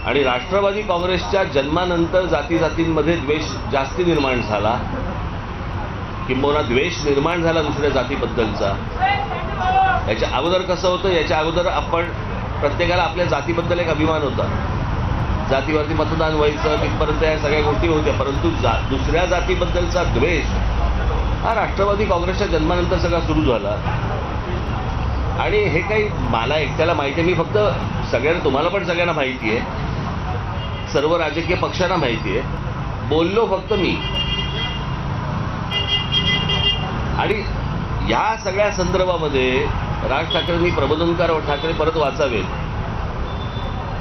[SPEAKER 8] आणि राष्ट्रवादी काँग्रेसच्या जन्मानंतर जातीजातींमध्ये द्वेष जास्ती निर्माण झाला, किंबहुना द्वेष निर्माण झाला दुसऱ्या जातीबद्दलचा. याच्या अगोदर कसं होतं, याच्या अगोदर आपण प्रत्येकाला आपल्या जातीबद्दल एक अभिमान होता, जातीवरती मतदान व्हायचं, तिथपर्यंत या सगळ्या गोष्टी होत्या. परंतु दुसऱ्या जातीबद्दलचा द्वेष हा राष्ट्रवादी काँग्रेसच्या जन्मानंतर सगळा सुरू झाला. आणि हे काही मला एकट्याला माहिती आहे, मी फक्त सगळ्यांना, तुम्हाला पण सगळ्यांना माहिती आहे, सर्व राजकीय पक्षांना माहिती आहे, बोललो फक्त मी. आणि या सगळ्या संदर्भामध्ये राज ठाकरेंनी प्रबोधनकार ठाकरे परत वाचावेत,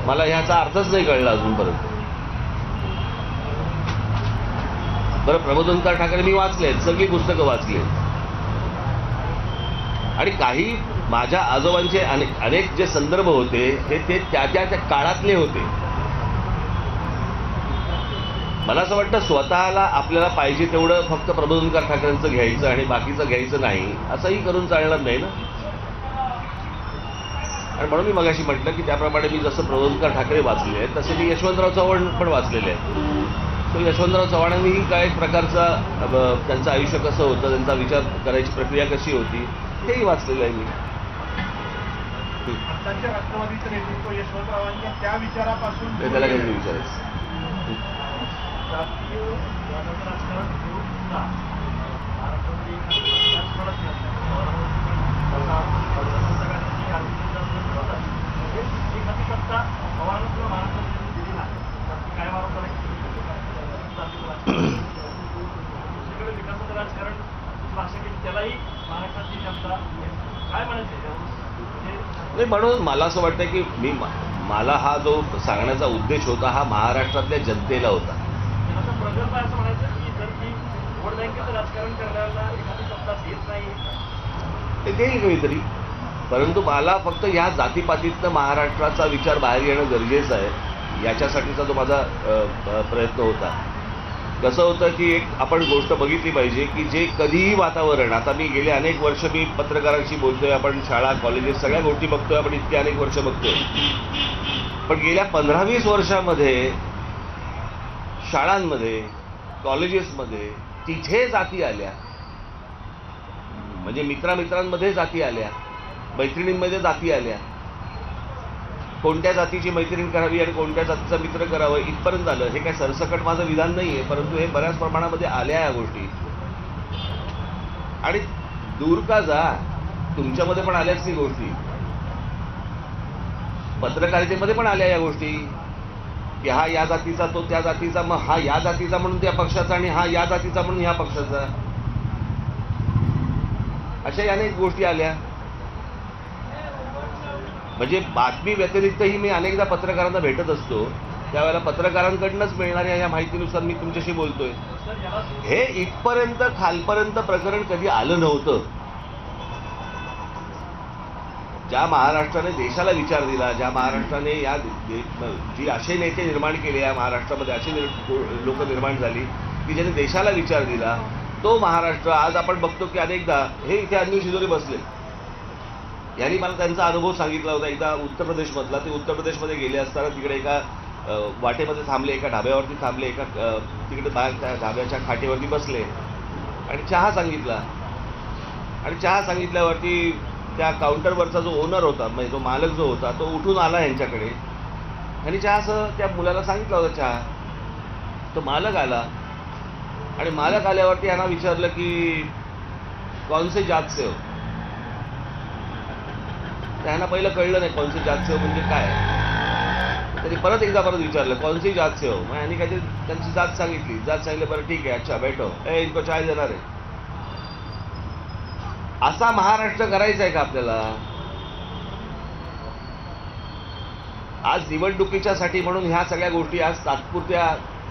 [SPEAKER 8] मला ह्याचा अर्थच नाही कळला अजूनपर्यंत. बरं, प्रबोधनकार ठाकरे मी वाचलेत, सगळी पुस्तकं वाचलेत. आणि काही माझ्या आजोबांचे अनेक जे संदर्भ होते हे ते त्या काळातले होते. मला असं वाटतं स्वतःला आपल्याला पाहिजे तेवढं फक्त प्रबोधनकार ठाकरेंचं घ्यायचं आणि बाकीचं घ्यायचं नाही, असंही करून चालणार नाही ना. आणि म्हणून मी मगाशी म्हटलं की त्याप्रमाणे मी जसं प्रबोधनकार ठाकरे वाचले आहेत तसे मी यशवंतराव चव्हाण पण वाचलेले आहेत. तो यशवंतराव चव्हाणांनीही काय एक प्रकारचा त्यांचं आयुष्य कसं होतं, त्यांचा विचार करायची प्रक्रिया कशी होती, हेही वाचलेलं आहे मी.
[SPEAKER 6] राष्ट्रवादीचं नेतृत्व यशवंतरावांच्या त्या विचारापासून
[SPEAKER 8] त्याला काही विचारायचं. नाही, म्हणून मला असं वाटतं की मला हा जो सांगण्याचा उद्देश होता हा महाराष्ट्रातल्या जनतेला होता. ते देईल काहीतरी, परंतु मला फक्त ह्या जातीपातीतनं महाराष्ट्राचा विचार बाहेर येणं गरजेचं आहे, याच्यासाठीचा तो माझा प्रयत्न होता. कसं होतं की एक आपण गोष्ट बघितली पाहिजे की जे कधीही वातावरण, आता मी गेले अनेक वर्ष मी पत्रकारांशी बोलतोय, आपण शाळा कॉलेजेस सगळ्या गोष्टी बघतोय, आपण इतके अनेक वर्ष बघतोय, पण गेल्या 15-20 वर्षामध्ये शाळांमध्ये कॉलेजेसमध्ये तिथे जाती आल्या, म्हणजे मित्रांमध्ये जाती आल्या, मैत्रिणींमध्ये जाती आल्या, कोणत्या जातीची मैत्रीण करावी आणि कोणत्या जातीचा मित्र करावं इथपर्यंत आलं. हे काय सरसकट माझं विधान नाही आहे, परंतु हे बऱ्याच प्रमाणामध्ये आल्या या गोष्टी. आणि दूर का जा, तुमच्यामध्ये पण आल्याच ती गोष्टी, पत्रकारितेमध्ये पण आल्या या गोष्टी की हा या जातीचा, तो त्या जातीचा, मग हा या जातीचा म्हणून त्या पक्षाचा आणि हा या जातीचा म्हणून ह्या पक्षाचा, अशा अनेक गोष्टी आल्या. म्हणजे बातमी व्यतिरिक्तही मी अनेकदा पत्रकारांना भेटत असतो, त्यावेळेला पत्रकारांकडनंच मिळणाऱ्या या माहितीनुसार मी तुमच्याशी बोलतोय. हे इथपर्यंत खालपर्यंत प्रकरण कधी आलं नव्हतं. ज्या महाराष्ट्राने देशाला विचार दिला, ज्या महाराष्ट्राने या जी असे नेते निर्माण केले, या महाराष्ट्रामध्ये असे लोक निर्माण झाली की ज्याने देशाला विचार दिला, तो महाराष्ट्र आज आपण बघतो की अनेकदा हे इथे अनिल शिदोरे बसले, यांनी मला त्यांचा अनुभव सांगितला होता. एकदा उत्तर प्रदेशमधला, ते उत्तर प्रदेशमध्ये गेले असताना तिकडे एका वाटेमध्ये थांबले, एका ढाब्यावरती थांबले, एका तिकडे बाहेर त्या ढाब्याच्या खाटेवरती बसले आणि चहा सांगितला. आणि चहा सांगितल्यावरती त्या काउंटरवरचा जो ओनर होता, म्हणजे जो मालक जो होता, तो उठून आला यांच्याकडे आणि चहा असं त्या मुलाला सांगितलं होतं चहा. तो मालक आला आणि मालक आल्यावरती यांना विचारलं की कौनसे जात से हो. त्यांना पहिलं कळलं नाही कौनसे जात से हो म्हणजे काय. त्यांनी परत विचारलं कौनसी जात से हो. मग यांनी काहीतरी त्यांची जात सांगितली. जात सांगितलं, बरं ठीक आहे, अच्छा बैठो, इनको चाय देणार आहे. असा महाराष्ट्र करायचा आहे का आपल्याला? आज निवडणुकीच्यासाठी म्हणून ह्या सगळ्या गोष्टी आज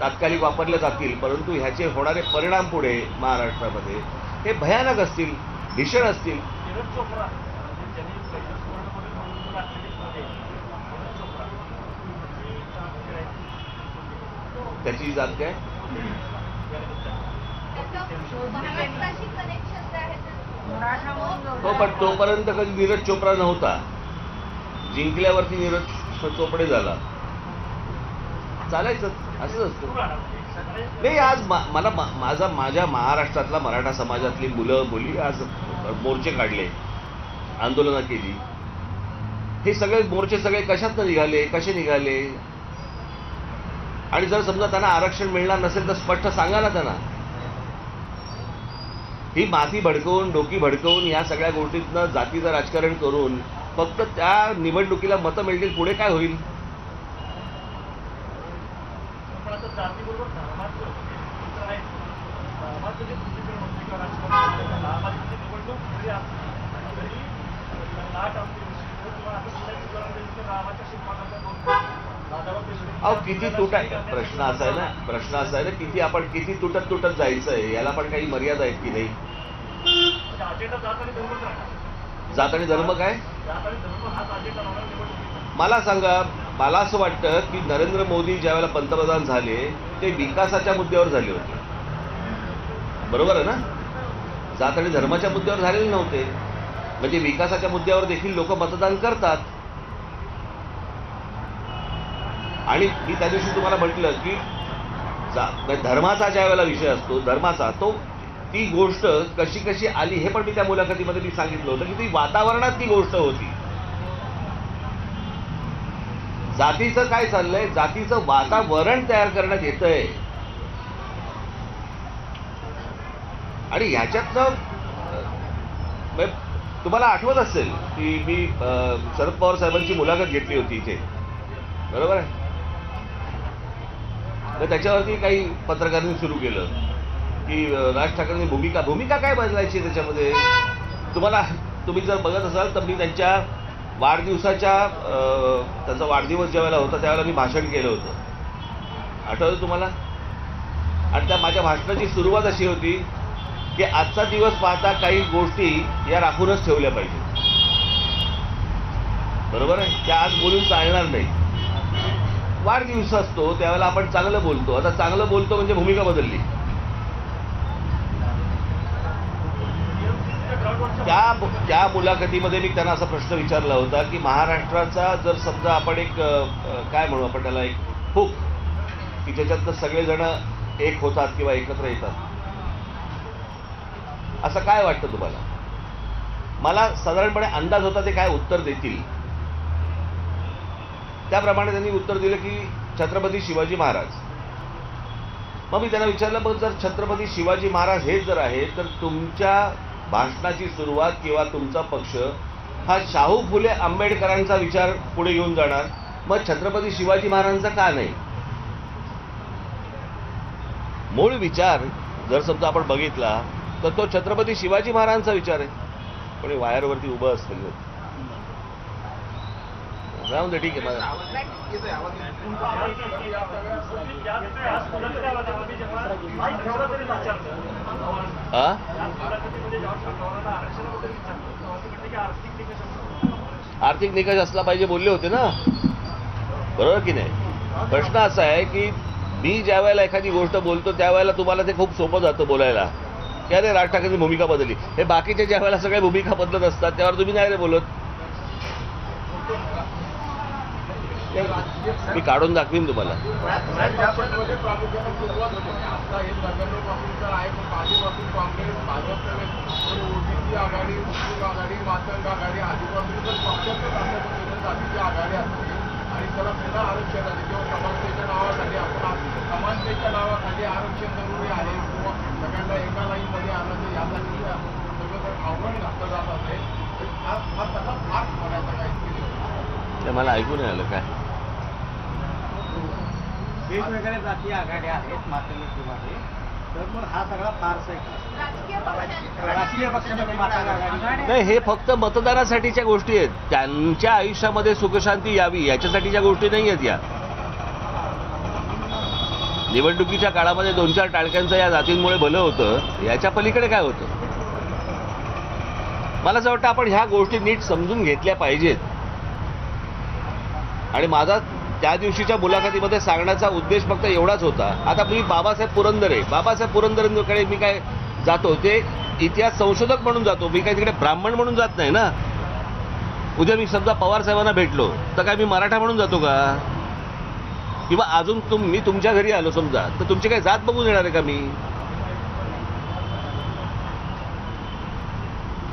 [SPEAKER 8] तात्कालिक वापरल्या जातील, परंतु ह्याचे होणारे परिणाम पुढे महाराष्ट्रामध्ये हे भयानक असतील, भीषण असतील. त्याची जात काय? हो, पण तोपर्यंत कधी नीरज चोप्रा नव्हता. जिंकल्यावरती नीरज चोपडे झाला. चालायचं, असंच असतं. नाही, आज मला माझ्या महाराष्ट्रातला मराठा समाजातली मुलं मुली आज मोर्चे काढले, आंदोलनं केली. हे सगळे मोर्चे सगळे कशात निघाले, कसे निघाले? आणि जर समजा त्यांना आरक्षण मिळणार नसेल तर स्पष्ट सांगा ना त्यांना. ही माती भडकवून, डोकी भडकवून, या सगळ्या गोष्टीतनं जातीचं राजकारण करून फक्त त्या निवडणुकीला मतं मिळतील, पुढे काय होईल? अहो, किती प्रश्न असा आहे ना, किती तुटत जायचंय, याला पण काही मर्यादा आहेत की नाही? जात आणि धर्म काय? मला सांगा, मला असं वाटतं की नरेंद्र मोदी ज्यावेळेला पंतप्रधान झाले ते विकासाच्या मुद्द्यावर झाले होते, बरोबर आहे ना? जात आणि धर्माच्या मुद्द्यावर झालेले नव्हते. म्हणजे विकासाच्या मुद्द्यावर देखील लोक मतदान करतात. आणि मी त्या दिवशी तुम्हाला म्हटलं की धर्माचा ज्या वेळेला विषय असतो, धर्माचा, तो ती गोष्ट कशी आली हे पण मी त्या मुलाखतीमध्ये मी सांगितलं होतं की ती वातावरणात ती गोष्ट होती. जातीचं काय चाललंय? जातीचं वातावरण तयार करण्यात येतंय. आणि ह्याच्यातनं तुम्हाला आठवत असेल की मी शरद पवार साहेबांची मुलाखत घेतली होती इथे, बरोबर आहे? तर त्याच्यावरती काही पत्रकारांनी सुरू केलं की राज ठाकरेंनी भूमिका काय बदलायची त्याच्यामध्ये. तुम्ही जर बघत असाल तर मी त्यांच्या वाढदिवसाच्या त्यांचा वाढदिवस ज्या वेळेला होता त्यावेळेला मी भाषण केलं होतं, आठवतं तुम्हाला? आणि त्या माझ्या भाषणाची सुरुवात अशी होती की आजचा दिवस पाहता काही गोष्टी या राखूनच ठेवल्या पाहिजेत, बरोबर आहे? त्या आज बोलून चालणार नाही. वाढदिवस असतो त्यावेळेला आपण चांगलं बोलतो. आता चांगलं बोलतो म्हणजे भूमिका बदलली. त्या मुलाखतीमध्ये मी त्यांना असा प्रश्न विचारला होता की महाराष्ट्राचा जर समजा आपण एक काय म्हणू आपण त्याला एक हुक की ज्याच्यातनं सगळेजण एक होतात किंवा एकत्र येतात, असं काय वाटतं तुम्हाला? मला साधारणपणे अंदाज होता ते काय उत्तर देतील. त्याप्रमाणे त्यांनी उत्तर दिलं की छत्रपती शिवाजी महाराज. मग मी त्यांना विचारलं, मग जर छत्रपती शिवाजी महाराज हेच जर आहे तर तुमच्या भाषणाची सुरुवात किंवा तुमचा पक्ष हा शाहू फुले आंबेडकरांचा विचार पुढे घेऊन जाणार, मग छत्रपती शिवाजी महाराजांचा का नाही? मूळ विचार जर समजा आपण बघितला तर तो छत्रपती शिवाजी महाराजांचा विचार आहे. पण वायरवरती उभं असतं राहून दे, ठीक आहे. मला आर्थिक निकष असला पाहिजे बोलले होते ना, बरोबर की नाही? प्रश्न असा आहे की मी ज्या वेळेला एखादी गोष्ट बोलतो त्यावेळेला तुम्हाला ते खूप सोपं जातं बोलायला की अरे राज ठाकरेंनी भूमिका बदलली. हे बाकीचे ज्या वेळेला सगळ्या भूमिका बदलत असतात त्यावर तुम्ही नाही रे बोलत. मी काढून दाखवीन तुम्हाला.
[SPEAKER 6] आणि त्याला पुन्हा आरक्षण आले किंवा समानतेच्या नावासाठी आपण समानतेच्या नावाखाली आरक्षण जरुरी आहे किंवा सगळ्यांना एका लाईनमध्ये आलं तर यासाठी सगळं जर आव्हान घातलं जात असेल तर हा त्याचा भाग बनायचा काही
[SPEAKER 8] ते मला ऐकून नाही आलं काय.
[SPEAKER 7] वेगवेगळ्या जाती आघाड्या आहेत मातंगीमध्ये, तर मग हा सगळा फारसा राजकीय पक्षामध्ये मातंग आघाडी
[SPEAKER 8] नाही, हे फक्त मतदानासाठीच्या गोष्टी आहेत. त्यांच्या आयुष्यामध्ये सुखशांती यावी याच्यासाठीच्या गोष्टी नाही आहेत या. निवडणुकीच्या काळामध्ये 2-4 टाळक्यांचं या जातींमुळे भलं होतं, याच्या पलीकडे काय होतं? मला असं वाटतं आपण ह्या गोष्टी नीट समजून घेतल्या पाहिजेत. आणि माझा त्या दिवशीच्या मुलाखतीमध्ये सांगण्याचा उद्देश फक्त एवढाच होता. आता मी बाबासाहेब पुरंदरेंकडे मी काय जातो ते इतिहास संशोधक म्हणून जातो, मी काय तिकडे ब्राह्मण म्हणून जात नाही ना. उद्या मी समजा पवार साहेबांना भेटलो तर काय मी मराठा म्हणून जातो का? किंवा अजून मी तुमच्या घरी आलो समजा तर तुमची काय जात बघून येणार आहे का मी?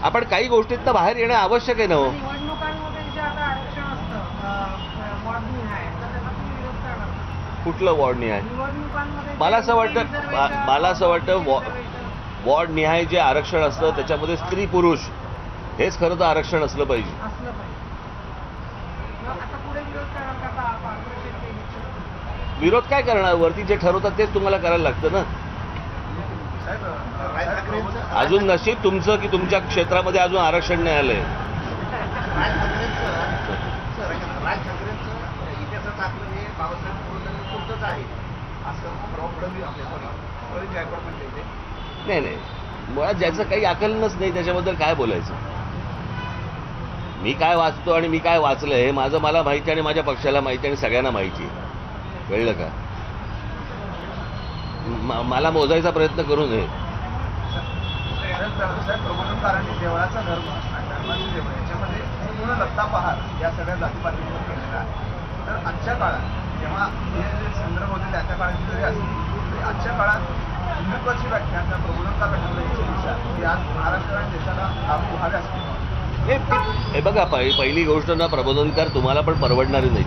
[SPEAKER 8] आपण काही गोष्टीतनं बाहेर येणं आवश्यक आहे ना हो. कुठलं वॉर्ड निहाय? मला असं वाटतं वॉर्ड निहाय जे आरक्षण असतं त्याच्यामध्ये स्त्री पुरुष हेच खरं तर आरक्षण असलं पाहिजे. विरोध काय करणार? वरती जे ठरवतात तेच तुम्हाला करायला लागतं ना. अजून नशीब तुमचं की तुमच्या क्षेत्रामध्ये अजून आरक्षण नाही आलंय. नाही, मुळात ज्याचं काही आकलनच नाही त्याच्याबद्दल काय बोलायचं. मी काय वाचतो आणि मी काय वाचलंय हे मला माहिती आणि माझ्या पक्षाला माहिती आणि सगळ्यांना माहिती. कळलं का? मला मोजायचा प्रयत्न करू नये.
[SPEAKER 9] देवळाचा धर्म आणि धर्माची देवळ याच्यामध्ये पूर्ण लत्ता पहार या सगळ्या जातीपातीवर केलेला आहे. तर आजच्या काळात जेव्हा हे जे संदर्भ होते त्या काळात जरी असतील आजच्या काळात हिंदुत्वाची व्याख्या त्या प्रबोधनकार घटनेची आज महाराष्ट्र आणि देशाला लागू व्हावे असते.
[SPEAKER 8] हे बघा, पहिली गोष्ट ना, प्रबोधनकार तुम्हाला पण परवडणारे नाही.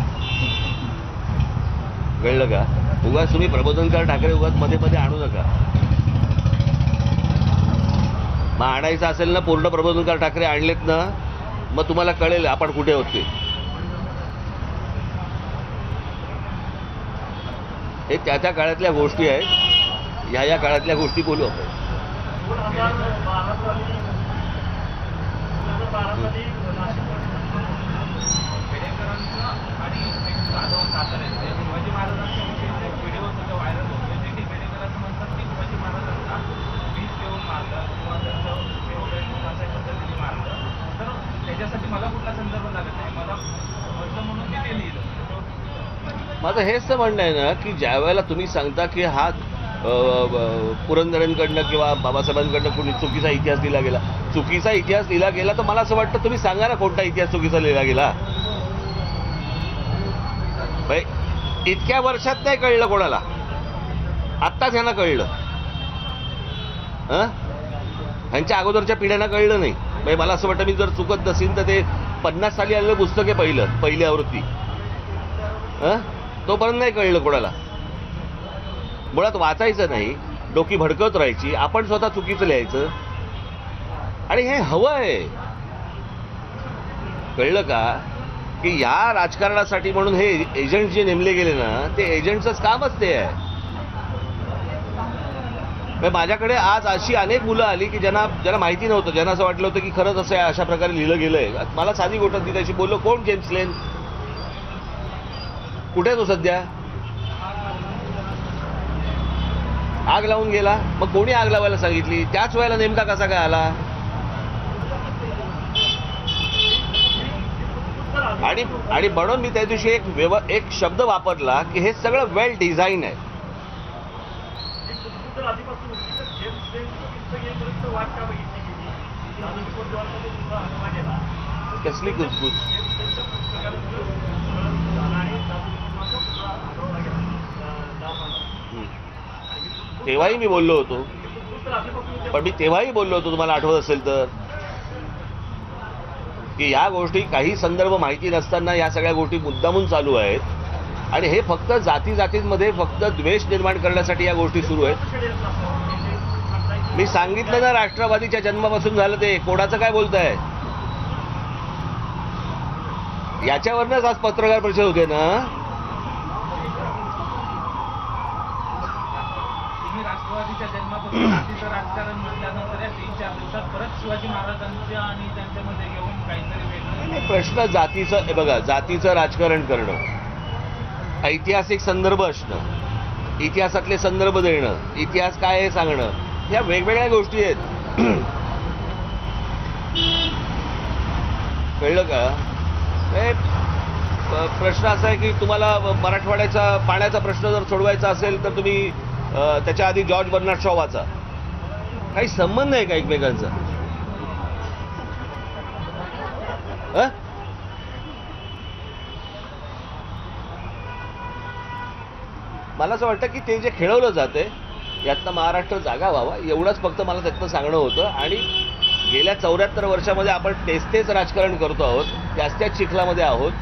[SPEAKER 8] कळलं का? उगाच तुम्ही प्रबोधनकार ठाकरे उगाच मध्ये मध्ये आणू नका. मग आणायचं असेल ना पूर्ण प्रबोधनकार ठाकरे आणलेत ना, मग तुम्हाला कळेल आपण कुठे होते. हे त्या काळातल्या गोष्टी आहेत. या काळातल्या गोष्टी बोलू आपण.
[SPEAKER 9] त्याच्यासाठी मला कुठला संदर्भ लागत नाही. मला वर्ष म्हणून मी ते लिहिलं.
[SPEAKER 8] माझं हेच तर म्हणणं आहे ना की ज्या वेळेला तुम्ही सांगता की हा पुरंदरेंकडनं किंवा बाबासाहेबांकडनं कोणी चुकीचा इतिहास लिहिला गेला, चुकीचा इतिहास लिहिला गेला तर मला असं वाटतं तुम्ही सांगा ना कोणता इतिहास चुकीचा लिहिला गेला. इतक्या वर्षात नाही कळलं कोणाला, आत्ताच ह्यांना कळलं. ह्यांच्या अगोदरच्या पिढ्यांना कळलं नाही. मला असं वाटतं मी जर चुकत नसेल तर ते 50 साली आलेलं पुस्तक आहे पहिली आवृत्ती, तोपर्यंत नाही कळलं कोणाला. मुळात वाचायचं नाही, डोकी भडकत राहायची, आपण स्वतः चुकीचं लिहायचं. आणि हे हवं आहे, कळलं का, की या राजकारणासाठी म्हणून हे एजंट जे नेमले गेले ना, ते एजंटचंच कामच ते आहे. माझ्याकडे आज अशी अनेक मुलं आली की ज्यांना माहिती नव्हतं, ज्यांना असं वाटलं होतं की खरंच असं अशा प्रकारे लिहिलं गेलंय. मला साधी गोष्ट ती त्याशी बोललो, कोण जेम्स लेन, कुठे तो सध्या, आग लावून गेला. मग कोणी आग लावायला सांगितली, त्याच वेळेला नेमका कसा काय आला. आणि म्हणून मी त्या दिवशी एक शब्द वापरला की हे सगळं वेल डिझाईन आहे. कसली कुजबूज. तेव्हाही मी बोललो होतो, पण मी तेव्हाही बोललो होतो, तुम्हाला आठवत असेल तर, की या गोष्टी काही संदर्भ माहिती नसताना या सगळ्या गोष्टी मुद्दामून चालू आहेत. आणि हे फक्त जातींमध्ये फक्त द्वेष निर्माण करण्यासाठी या गोष्टी सुरू आहेत. मी सांगितलं ना, राष्ट्रवादीच्या जन्मापासून झालं ते. कोणाचं काय बोलताय, याच्यावरनंच आज पत्रकार परिषद होते ना.
[SPEAKER 10] राष्ट्रवादीच्या जन्मापासून जातीचं राजकारण म्हटल्यानंतर या 3-4 दिवसात परत शिवाजी महाराजांच्या आणि त्यांच्यामध्ये घेऊन काहीतरी वेगळं
[SPEAKER 8] प्रश्न जातीचं. बघा, जातीचं राजकारण करणं, ऐतिहासिक संदर्भ असणं, इतिहासातले संदर्भ देणं, इतिहास काय हे सांगणं, ह्या वेगवेगळ्या गोष्टी आहेत. कळलं का. प्रश्न असा आहे की तुम्हाला मराठवाड्याचा पाण्याचा प्रश्न जर सोडवायचा असेल तर तुम्ही त्याच्या आधी जॉर्ज बर्नार्ड शॉ वाचा. काही संबंध आहे का एकमेकांचा. मला असं वाटतं की ते जे खेळवलं जातंय यातनं महाराष्ट्र जागा व्हावा, एवढंच फक्त मला त्यातनं सांगणं होतं. आणि गेल्या 74 वर्षामध्ये आपण तेच राजकारण करतो आहोत, त्याच चिखलामध्ये आहोत.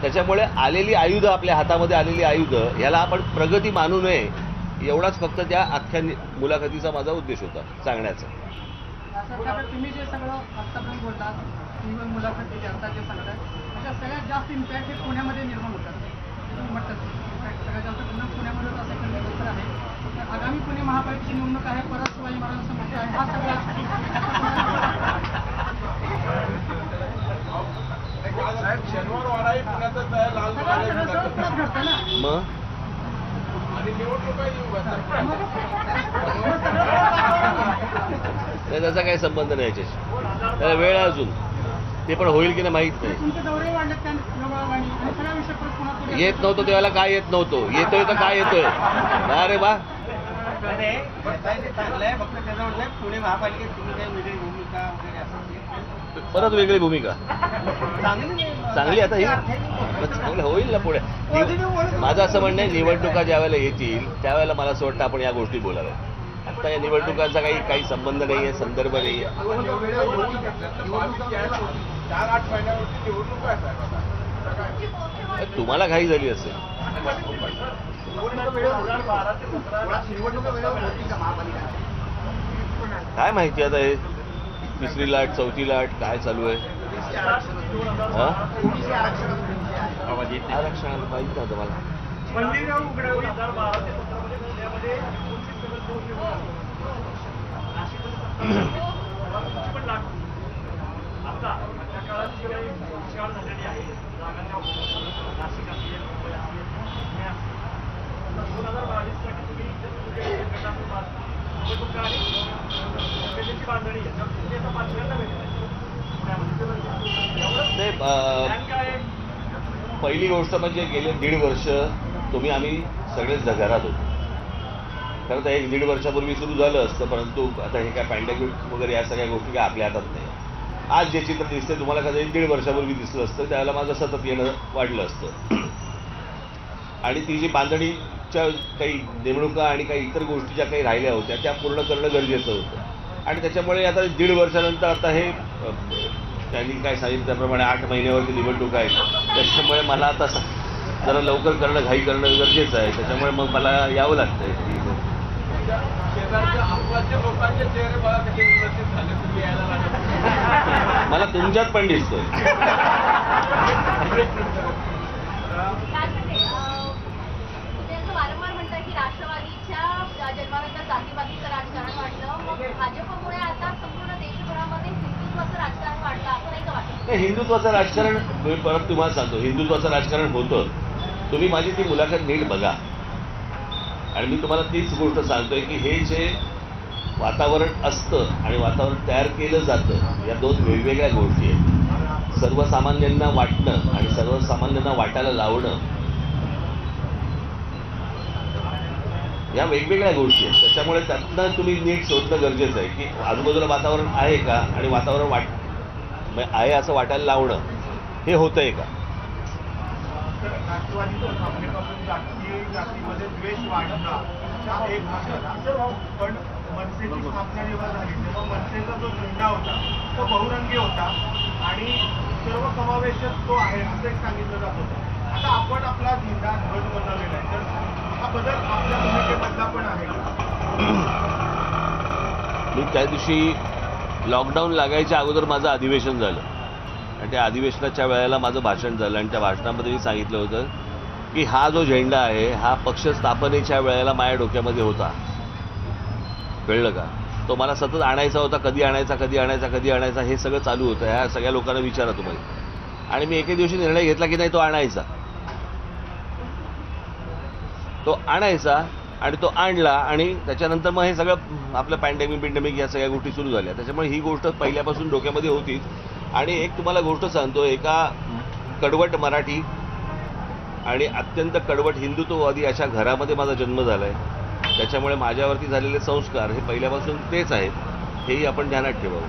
[SPEAKER 8] त्याच्यामुळे आलेली आयुधं, आपल्या हातामध्ये आलेली आयुधं, ह्याला आपण प्रगती मानू नये, एवढाच फक्त त्या अख्ख्या मुलाखतीचा माझा उद्देश होता सांगण्याचा.
[SPEAKER 10] तुम्ही जे सगळं आत्तापर्यंत बोलतात, तुम्ही मुलाखत दिली, आता जे सांगतात, अशा सगळ्यात जास्त इम्पॅक्ट हे पुण्यामध्ये निर्माण होतात. सगळ्यात जास्त पुण्यामध्येच असं कंडिशन आहे. आगामी पुणे महापालिकेची निवडणूक आहे, परत शिवाजी महाराजांचा मोठा आहे, हा सगळा
[SPEAKER 8] मग त्याचा काही संबंध नाही याच्याशी. त्याला वेळ आहे अजून, ते पण होईल की नाही माहित नाही. येत नव्हतं तेव्हा काय येत नव्हतो, येतोय तर काय येतोय. अरे वा,
[SPEAKER 7] पुणे महापालिकेत तुम्ही काही वेगळी भूमिका वगैरे असं
[SPEAKER 8] परत वेगळी भूमिका चांगली. आता ही चांगलं होईल ना पुढे. माझं असं म्हणणं आहे, निवडणुका ज्या वेळेला येतील त्यावेळेला मला असं वाटतं आपण या गोष्टी बोलाव्या. आता या निवडणुकांचा काही संबंध नाही आहे, संदर्भ नाही आहे. तुम्हाला घाई झाली असेल. काय माहिती आता हे 3री लाट 4थी लाट काय चालू आहे. आरक्षण माहित नव्हतं मला. पहिली गोष्ट म्हणजे गेले 1.5 वर्ष तुम्ही आम्ही सगळेच घरात होतो. खरं तर 1-1.5 वर्षापूर्वी सुरू झालं असतं, परंतु आता हे काय पॅन्डेमिक वगैरे या सगळ्या गोष्टी काय आपल्या हातात नाही. आज जे चित्र दिसते तुम्हाला कदाचित 1.5 वर्षापूर्वी दिसलं असतं, त्यावेळेला माझं सतत येणं वाढलं असतं. आणि ती जी बांधणीच्या काही नेमणुका आणि काही इतर गोष्टी ज्या काही राहिल्या होत्या त्या पूर्ण करणं गरजेचं होतं. आणि त्याच्यामुळे आता 1.5 वर्षानंतर आता हे त्यांनी काय सांगितलं त्याप्रमाणे 8 महिन्यावरती निवडणूक आहे. त्याच्यामुळे मला आता जरा लवकर करणं, घाई करणं गरजेचं आहे. त्याच्यामुळे मग मला यावं लागतंय. मला तुमच्यात पण दिसतोय.
[SPEAKER 11] वारंवार म्हणतात की राष्ट्रवादीच्या जन्मानंतर जातीपातीचं राजकारण वाढलं, मग भाजपमुळे आता संपूर्ण देशभरामध्ये हिंदुत्वाचं राजकारण वाढलं, असं नाही का वाटतं?
[SPEAKER 8] हिंदुत्वाचं राजकारण मी परत तुम्हाला सांगतो, हिंदुत्वाचं राजकारण होतं. तुम्ही माझी ती मुलाखत नीट बघा. आणि मी तुम्हाला तीच गोष्ट सांगतोय की हे जे वातावरण असतं आणि वातावरण तयार केलं जातं, या 2 वेगवेगळ्या गोष्टी आहेत. सर्वसामान्यांना वाटणं आणि सर्वसामान्यांना वाटायला लावणं, या वेगवेगळ्या गोष्टी आहेत. त्याच्यामुळे त्यातनं तुम्ही नीट शोधणं गरजेचं आहे की आजूबाजूला वातावरण आहे का, आणि वातावरण आहे असं वाटायला लावणं हे होतंय का.
[SPEAKER 9] राष्ट्रवादीच्या स्थापनेपासून जातीमध्ये द्वेष वाढला हा एक भाग झाला. पण मनसेची स्थापना जेव्हा झाली तेव्हा मनसेचा जो झेंडा होता तो बहुरंगी होता आणि सर्व समावेशक तो आहे असं एक सांगितलं जात होतं. आता आपण आपला झेंडा ध्वज बनवलेला आहे, तर हा बदल आपल्या भूमिकेमधला पण आहे.
[SPEAKER 8] मी त्या दिवशी लॉकडाऊन लागायच्या अगोदर माझं अधिवेशन झालं आणि त्या अधिवेशनाच्या वेळेला माझं भाषण झालं आणि त्या भाषणामध्ये मी सांगितलं होतं की हा जो झेंडा आहे हा पक्ष स्थापनेच्या वेळेला माझ्या डोक्यामध्ये होता. कळलं का. तो मला सतत आणायचा होता. कधी आणायचा हे सगळं चालू होतं. ह्या सगळ्या लोकांना विचारा तुम्ही. आणि मी एके दिवशी निर्णय घेतला की नाही, तो आणायचा आणि तो आणला. आणि त्याच्यानंतर मग हे सगळं आपलं पॅन्डेमिक या सगळ्या गोष्टी सुरू झाल्या. त्याच्यामुळे ही गोष्ट पहिल्यापासून डोक्यामध्ये होतीच. आणि एक तुम्हाला गोष्ट सांगतो, एका कडवट मराठी आणि अत्यंत कडवट हिंदुत्ववादी अशा घरामध्ये माझा जन्म झाला आहे. त्याच्यामुळे माझ्यावरती झालेले संस्कार हे पहिल्यापासून तेच आहेत, हेही आपण ध्यानात ठेवावं.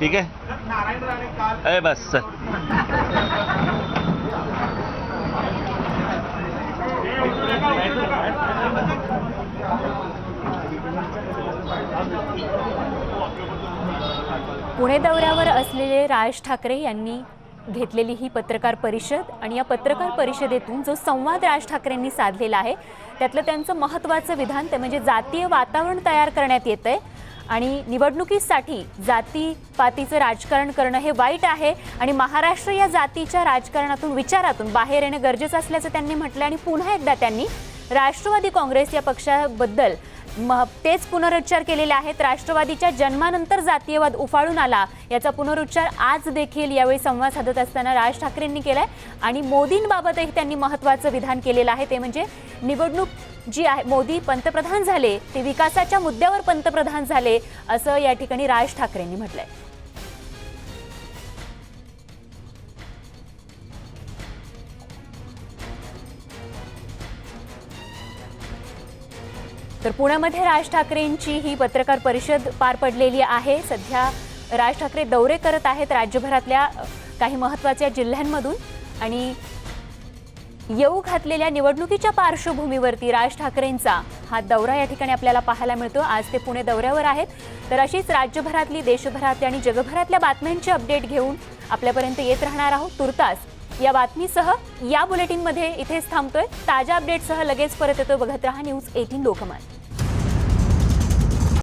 [SPEAKER 8] ठीक आहे.
[SPEAKER 9] नारायण राणे काल
[SPEAKER 8] बस
[SPEAKER 12] पुणे दौऱ्यावर असलेले राज ठाकरे यांनी घेतलेली ही पत्रकार परिषद आणि या पत्रकार परिषदेतून जो संवाद राज ठाकरेंनी साधलेला आहे त्यातलं त्यांचं महत्त्वाचं विधान ते म्हणजे जातीय वातावरण तयार करण्यात येतंय आणि निवडणुकीसाठी जातीपातीचं राजकारण करणं हे वाईट आहे आणि महाराष्ट्र या जातीच्या राजकारणातून विचारातून बाहेर येणं गरजेचं असल्याचं त्यांनी म्हटलं. आणि पुन्हा एकदा त्यांनी राष्ट्रवादी काँग्रेस या पक्षाबद्दल तेच पुनरुच्चार केलेले आहेत. राष्ट्रवादीच्या जन्मानंतर जातीयवाद उफाळून आला याचा पुनरुच्चार आज देखील यावेळी संवाद साधत असताना राज ठाकरेंनी केलाय. आणि मोदींबाबतही त्यांनी महत्त्वाचं विधान केलेलं आहे, ते म्हणजे निवडणूक जी आहे, मोदी पंतप्रधान झाले ते विकासाच्या मुद्द्यावर पंतप्रधान झाले असं या ठिकाणी राज ठाकरेंनी म्हटलंय. तर पुण्यामध्ये राज ठाकरेंची ही पत्रकार परिषद पार पडलेली आहे. सध्या राज ठाकरे दौरे करत आहेत राज्यभरातल्या काही महत्त्वाच्या जिल्ह्यांमधून आणि येऊ घातलेल्या निवडणुकीच्या पार्श्वभूमीवरती राज ठाकरेंचा हा दौरा या ठिकाणी आपल्याला पाहायला मिळतो. आज ते पुणे दौऱ्यावर आहेत. तर अशीच राज्यभरातली, देशभरातली आणि जगभरातल्या बातम्यांची अपडेट घेऊन आपल्यापर्यंत येत राहणार आहोत. तुर्तास या बातमीसह या बुलेटिनमध्ये इथेच थांबतोय. ताज्या अपडेटसह लगेच परत येतो. बघत रहा न्यूज 18 लोकमत.